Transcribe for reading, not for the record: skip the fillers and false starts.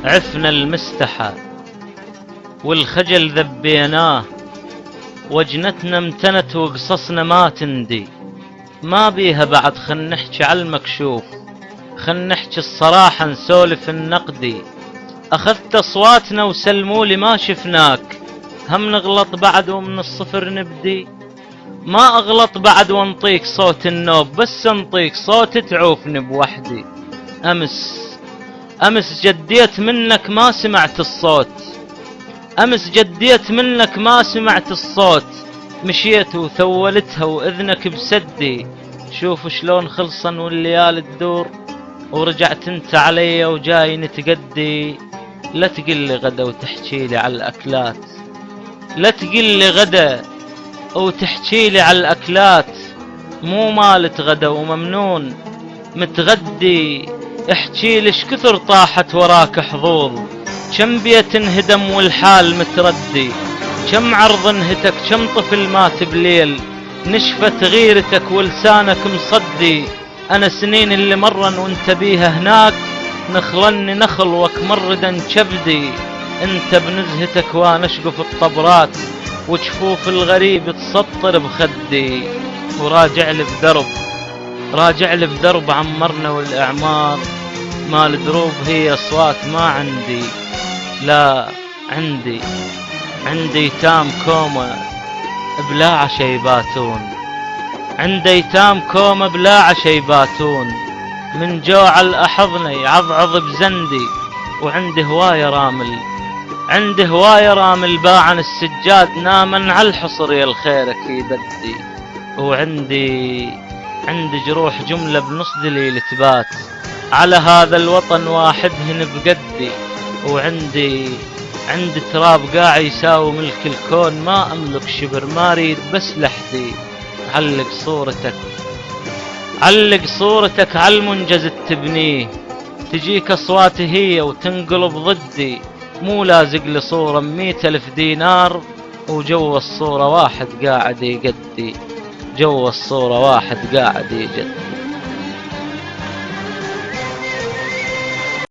عفنا المستحى والخجل ذبيناه، وجنتنا امتنت وقصصنا ما تندي. ما بيها بعد خل نحكي عالمكشوف، خل نحكي الصراحة نسولف النقدي. أخذت أصواتنا وسلمولي ما شفناك، هم نغلط بعد ومن الصفر نبدي. ما أغلط بعد وانطيك صوت النوب، بس انطيك صوت تعوفني بوحدي. أمس جديت منك ما سمعت الصوت، أمس جديت منك ما سمعت الصوت. مشيت وثولتها وإذنك بسدي. شوف شلون خلصن والليالي تدور، ورجعت انت علي وجاي نتقدي. لا تقلي غدا وتحكيلي على الأكلات، لا تقلي غدا وتحكيلي على الأكلات. مو مالت غدا وممنون متغدي. احكيلي شكثر طاحت وراك حظوظ، كم بيت انهدم والحال متردي. كم عرض انهتك، كم طفل مات بليل، نشفت غيرتك ولسانك مصدي. انا سنين اللي مرن وانت بيها هناك، نخلني نخل وكمردا كبدي. انت بنزهتك وانا اشقف الطبرات، وجفوف الغريب تسطر بخدي. وراجع لي بدرب، راجع لي بدرب عمرنا والاعمار. مال دروب هي اصوات ما عندي، لا عندي ايتام كومة بلا عشا يباتون. عندي ايتام كومة بلا عشا يباتون، من جوع الاحضنة يعضعض بزندي. وعندي هواية رامل، عندي هواية رامل باعن السجاد، نامن على الحصر يا الخيرك يبدي. وعندي جروح جملة بنص دليل تبات، على هذا الوطن واحدهن بقدي. وعندي تراب قاع يساوي ملك الكون، ما املك شبر ما اريد بس لحدي. علق صورتك عالمنجز تبنيه، تجيك اصواتي هي وتنقلب ضدي. مو لازق لي صورة 100,000 دينار، وجو الصورة واحد قاعد يقدي، جو الصورة واحد قاعد يجدي.